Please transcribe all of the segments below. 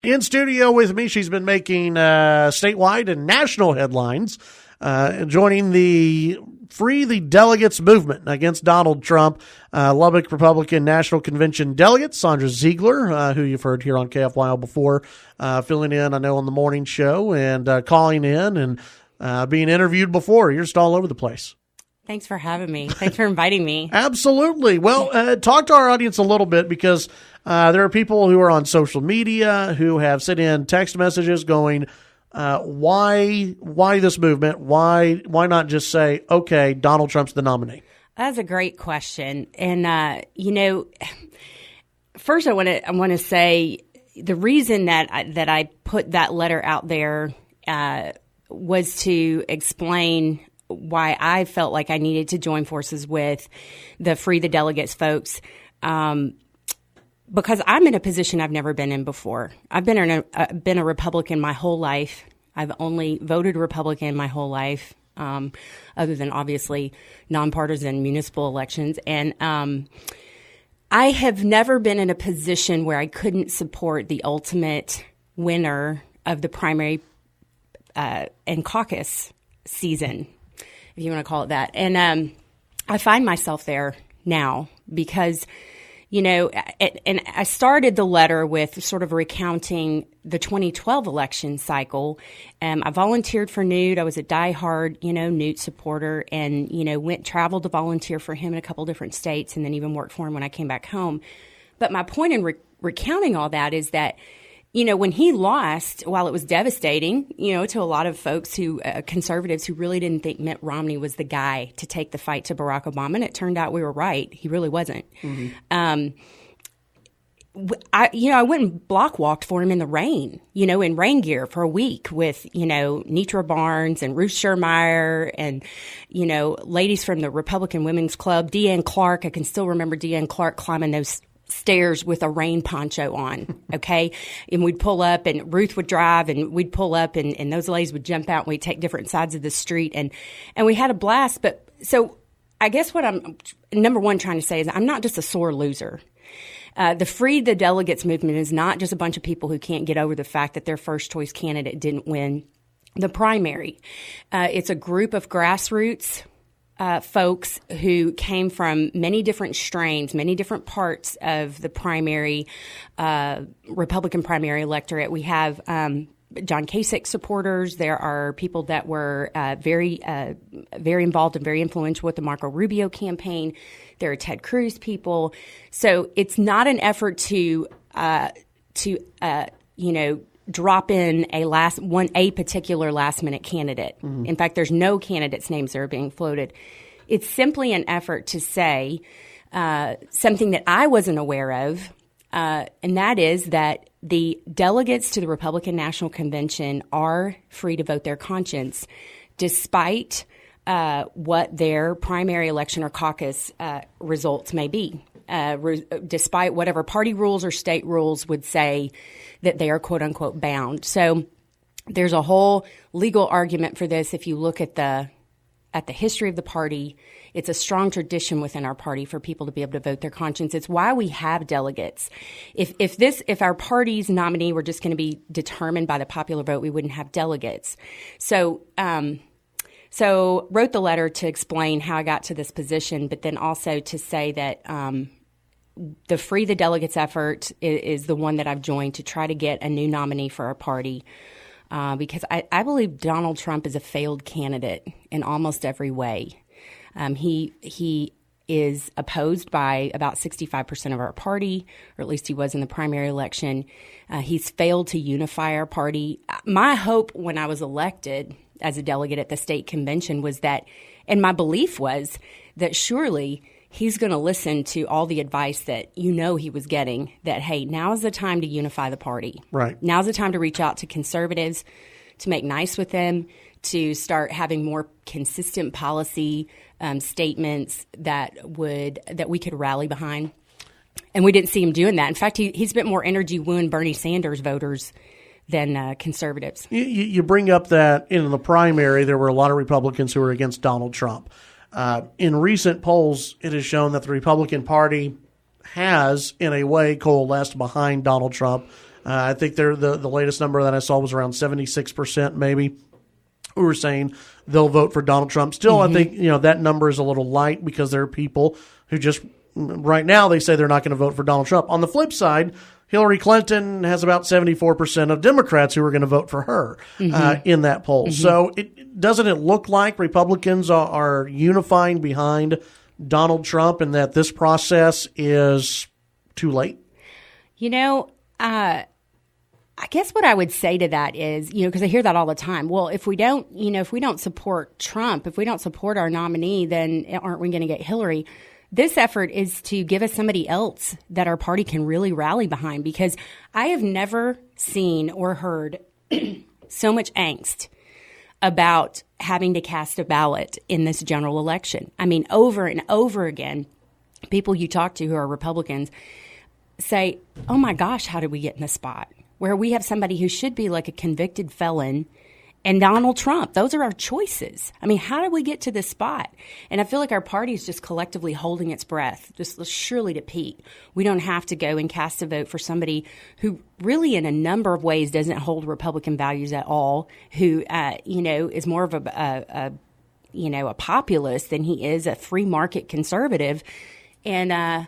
In studio with me, she's been making statewide and national headlines, joining the Free the Delegates movement against Donald Trump. Lubbock Republican National Convention delegate Sondra Ziegler, who you've heard here on KFYO before, filling in, I know, on the morning show and calling in and being interviewed before. You're just all over the place. Thanks for having me. Thanks for inviting me. Absolutely. Well, talk to our audience a little bit, because there are people who are on social media who have sent in text messages going, why this movement? Why not just say, okay, Donald Trump's the nominee? That's a great question. And, first I want to say the reason that I put that letter out there was to explain why I felt like I needed to join forces with the Free the Delegates folks, because I'm in a position I've never been in before. I've been a Republican my whole life. I've only voted Republican my whole life, other than obviously nonpartisan municipal elections. And I have never been in a position where I couldn't support the ultimate winner of the primary and caucus season, if you want to call it that. And I find myself there now because, and I started the letter with sort of recounting the 2012 election cycle. I volunteered for Newt. I was a diehard, Newt supporter, and, traveled to volunteer for him in a couple different states, and then even worked for him when I came back home. But my point in recounting all that is that, when he lost, while it was devastating, to a lot of folks conservatives who really didn't think Mitt Romney was the guy to take the fight to Barack Obama, and it turned out we were right. He really wasn't. Mm-hmm. I went and block walked for him in the rain, in rain gear for a week with, Nitra Barnes and Ruth Schermeyer and, ladies from the Republican Women's Club, Deanne Clark. I can still remember Deanne Clark climbing those stairs with a rain poncho on, okay? And we'd pull up, and Ruth would drive, and we'd pull up, and those ladies would jump out, and we'd take different sides of the street, and we had a blast. But so I guess what I'm, number one, trying to say is I'm not just a sore loser. The Free the Delegates movement is not just a bunch of people who can't get over the fact that their first choice candidate didn't win the primary. It's a group of grassroots folks who came from many different strains, many different parts of the primary, Republican primary electorate. We have John Kasich supporters. There are people that were very involved and very influential with the Marco Rubio campaign. There are Ted Cruz people. So it's not an effort to drop in a particular last minute candidate. Mm-hmm. In fact, there's no candidates' names that are being floated. It's simply an effort to say something that I wasn't aware of, and that is that the delegates to the Republican National Convention are free to vote their conscience, despite what their primary election or caucus results may be. Despite whatever party rules or state rules would say that they are quote unquote bound. So there's a whole legal argument for this. If you look at the history of the party, it's a strong tradition within our party for people to be able to vote their conscience. It's why we have delegates. If our party's nominee were just going to be determined by the popular vote, we wouldn't have delegates. So wrote the letter to explain how I got to this position, but then also to say that the Free the Delegates effort is the one that I've joined to try to get a new nominee for our party, because I believe Donald Trump is a failed candidate in almost every way. He is opposed by about 65% of our party, or at least he was in the primary election. He's failed to unify our party. My hope when I was elected as a delegate at the state convention was that, and my belief was that surely he's going to listen to all the advice that he was getting, that, hey, now is the time to unify the party. Right. Now's the time to reach out to conservatives, to make nice with them, to start having more consistent policy statements that we could rally behind. And we didn't see him doing that. In fact, he spent more energy wooing Bernie Sanders voters than conservatives. You bring up that in the primary, there were a lot of Republicans who were against Donald Trump. In recent polls, it has shown that the Republican Party has, in a way, coalesced behind Donald Trump. I think the latest number that I saw was around 76% maybe, who were saying they'll vote for Donald Trump. Still, I think that number is a little light because there are people who just right now they say they're not going to vote for Donald Trump. On the flip side, Hillary Clinton has about 74% of Democrats who are going to vote for her in that poll. So doesn't it look like Republicans are unifying behind Donald Trump and that this process is too late? I guess what I would say to that is, because I hear that all the time. Well, if we don't support Trump, if we don't support our nominee, then aren't we going to get Hillary? This effort is to give us somebody else that our party can really rally behind, because I have never seen or heard so much angst about having to cast a ballot in this general election. I mean, over and over again, people you talk to who are Republicans say, oh my gosh, how did we get in this spot where we have somebody who should be like a convicted felon and Donald Trump? Those are our choices. I mean, how did we get to this spot? And I feel like our party is just collectively holding its breath, just surely to peak. We don't have to go and cast a vote for somebody who really in a number of ways doesn't hold Republican values at all, who, is more of a populist than he is a free market conservative. And,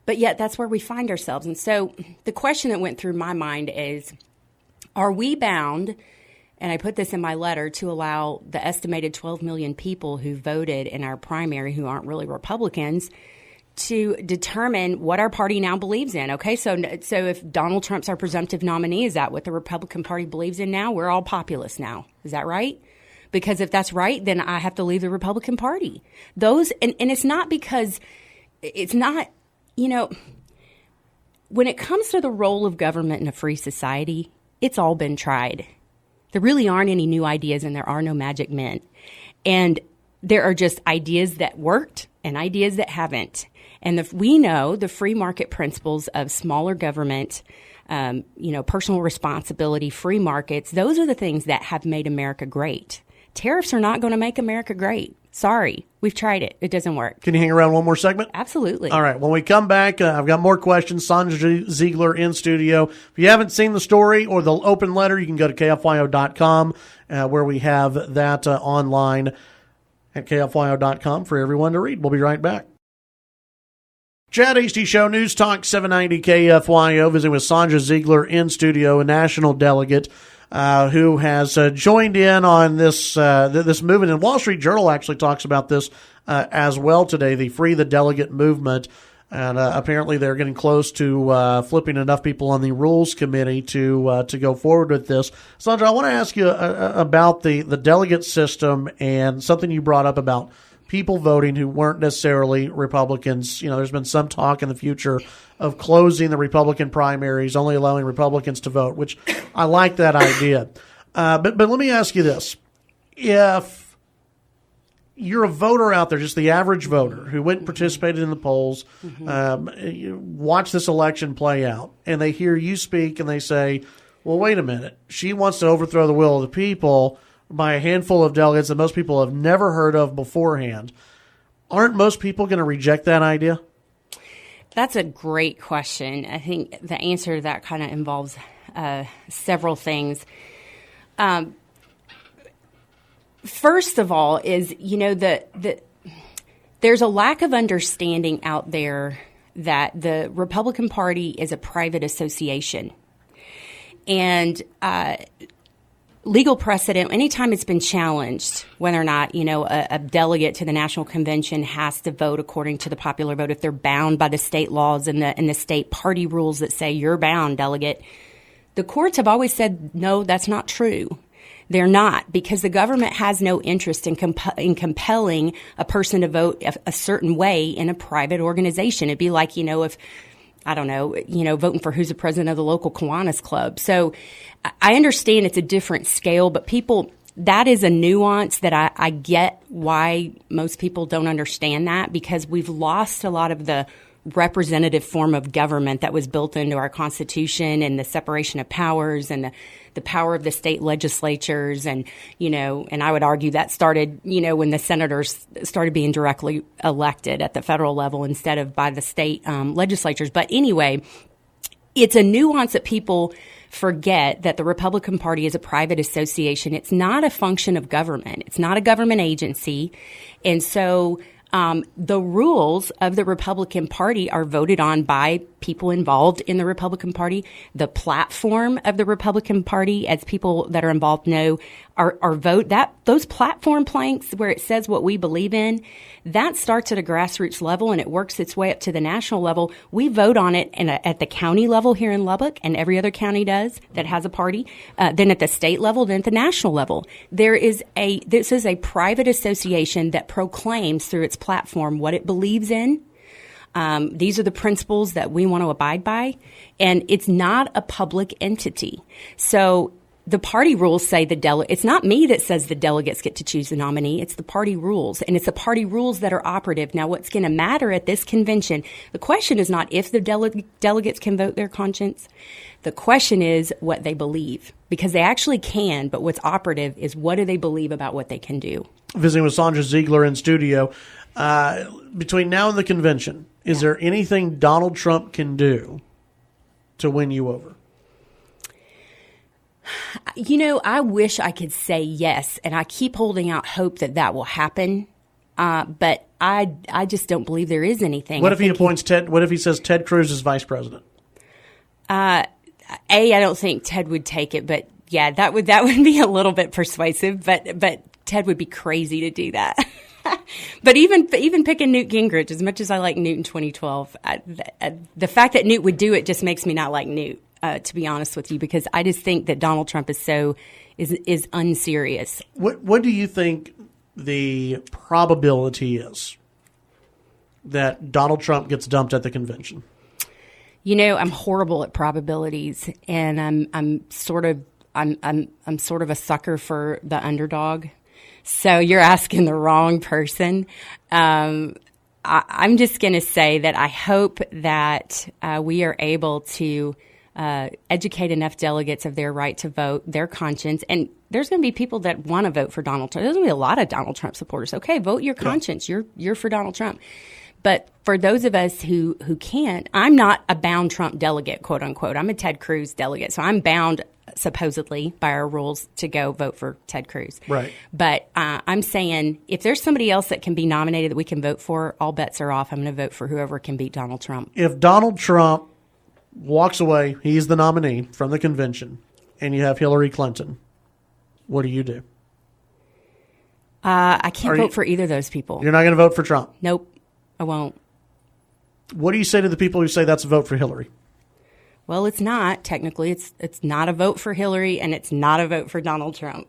but yet that's where we find ourselves. And so the question that went through my mind is, are we bound, and I put this in my letter, to allow the estimated 12 million people who voted in our primary who aren't really Republicans to determine what our party now believes in? Okay, so if Donald Trump's our presumptive nominee, is that what the Republican Party believes in now? We're all populists now. Is that right? Because if that's right, then I have to leave the Republican Party. And it's not because it's not, when it comes to the role of government in a free society, it's all been tried. There really aren't any new ideas, and there are no magic men. And there are just ideas that worked and ideas that haven't. And we know the free market principles of smaller government, personal responsibility, free markets, those are the things that have made America great. Tariffs are not going to make America great. Sorry. We've tried it. It doesn't work. Can you hang around one more segment? Absolutely. All right. When we come back, I've got more questions. Sondra Ziegler in studio. If you haven't seen the story or the open letter, you can go to KFYO.com, where we have that online at KFYO.com for everyone to read. We'll be right back. Chad Hasty Show, News Talk 790 KFYO, visiting with Sondra Ziegler in studio, a national delegate who has joined in on this movement. And Wall Street Journal actually talks about this as well today, the Free the Delegate movement. And apparently they're getting close to flipping enough people on the Rules Committee to go forward with this. Sondra, I want to ask you about the delegate system and something you brought up about people voting who weren't necessarily Republicans. There's been some talk in the future of closing the Republican primaries, only allowing Republicans to vote, which I like that idea. But let me ask you this. If you're a voter out there, just the average voter who went and participated in the polls, watch this election play out, and they hear you speak and they say, well, wait a minute, she wants to overthrow the will of the people by a handful of delegates that most people have never heard of beforehand. Aren't most people going to reject that idea? That's a great question. I think the answer to that kind of involves several things. First of all is, there's a lack of understanding out there that the Republican Party is a private association. And legal precedent, anytime it's been challenged, whether or not, a delegate to the National Convention has to vote according to the popular vote, if they're bound by the state laws and the state party rules that say you're bound, delegate, the courts have always said, no, that's not true. They're not, because the government has no interest in compelling a person to vote a certain way in a private organization. It'd be like, if voting for who's the president of the local Kiwanis Club. So I understand it's a different scale, but that is a nuance that I get why most people don't understand that, because we've lost a lot of the representative form of government that was built into our Constitution, and the separation of powers and the power of the state legislatures. And, and I would argue that started, when the senators started being directly elected at the federal level instead of by the state legislatures. But anyway, it's a nuance that people forget, that the Republican Party is a private association. It's not a function of government. It's not a government agency. And so the rules of the Republican Party are voted on by people involved in the Republican Party. The platform of the Republican Party, as people that are involved know, those platform planks where it says what we believe in, that starts at a grassroots level and it works its way up to the national level. We vote on it at the county level here in Lubbock, and every other county does that has a party. Then at the state level, then at the national level. This is a private association that proclaims through its platform what it believes in. These are the principles that we want to abide by, and it's not a public entity. So the party rules say it's not me that says the delegates get to choose the nominee. It's the party rules, and it's the party rules that are operative. Now, what's going to matter at this convention, the question is not if the delegates can vote their conscience. The question is what they believe, because they actually can, but what's operative is what do they believe about what they can do. Visiting with Sondra Ziegler in studio. Between now and the convention, is there anything Donald Trump can do to win you over? You know, I wish I could say yes, and I keep holding out hope that will happen. But I just don't believe there is anything. What if he appoints Ted? What if he says Ted Cruz is vice president? I don't think Ted would take it, but yeah, that would be a little bit persuasive. But Ted would be crazy to do that. But even picking Newt Gingrich, as much as I like Newt in 2012, the fact that Newt would do it just makes me not like Newt. To be honest with you, because I just think that Donald Trump is unserious. What do you think the probability is that Donald Trump gets dumped at the convention? You know, I'm horrible at probabilities, and I'm sort of a sucker for the underdog. So you're asking the wrong person. I'm just going to say that I hope that we are able to educate enough delegates of their right to vote, their conscience. And there's going to be people that want to vote for Donald Trump. There's going to be a lot of Donald Trump supporters. Okay, vote your conscience. Yeah. You're for Donald Trump. But for those of us who can't, I'm not a bound Trump delegate, quote unquote. I'm a Ted Cruz delegate. So I'm bound, supposedly, by our rules to go vote for Ted Cruz. Right. But I'm saying if there's somebody else that can be nominated that we can vote for, all bets are off. I'm going to vote for whoever can beat Donald Trump. If Donald Trump walks away, he's the nominee from the convention, and you have Hillary Clinton, what do you do? I can't vote for either of those people. You're not going to vote for Trump? Nope, I won't. What do you say to the people who say that's a vote for Hillary? Well, it's not. Technically, it's not a vote for Hillary, and it's not a vote for Donald Trump.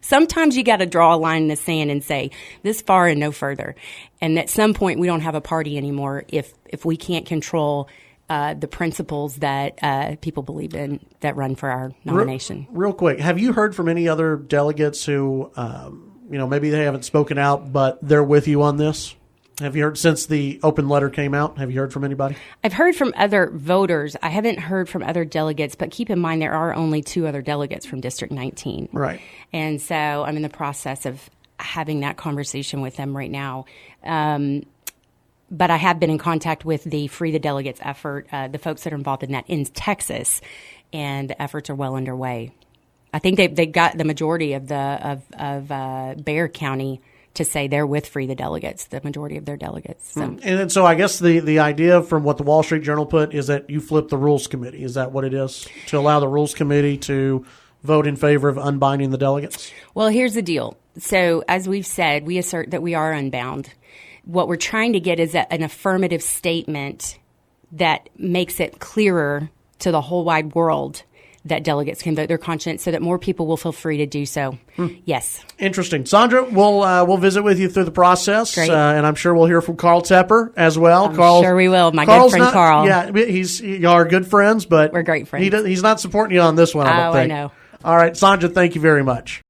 Sometimes you got to draw a line in the sand and say this far and no further. And at some point, we don't have a party anymore if we can't control the principles that people believe in that run for our nomination. Real quick, have you heard from any other delegates who, maybe they haven't spoken out, but they're with you on this? Have you heard since the open letter came out? Have you heard from anybody? I've heard from other voters. I haven't heard from other delegates, but keep in mind there are only 2 other delegates from District 19. Right. And so I'm in the process of having that conversation with them right now. But I have been in contact with the Free the Delegates effort, the folks that are involved in that in Texas, and the efforts are well underway. I think they got the majority of Bexar County to say they're with Free the Delegates, the majority of their delegates. So. And so I guess the idea from what the Wall Street Journal put is that you flip the Rules Committee. Is that what it is? To allow the Rules Committee to vote in favor of unbinding the delegates? Well, here's the deal. So as we've said, we assert that we are unbound. What we're trying to get is an affirmative statement that makes it clearer to the whole wide world that delegates can vote their conscience so that more people will feel free to do so. Yes. Interesting. Sondra, we'll visit with you through the process. Great. And I'm sure we'll hear from Carl Tepper as well. I'm sure we will. Carl's good friend Carl. Yeah, you are good friends, but we're great friends. He's not supporting you on this one, I don't think. I know. All right, Sondra, thank you very much.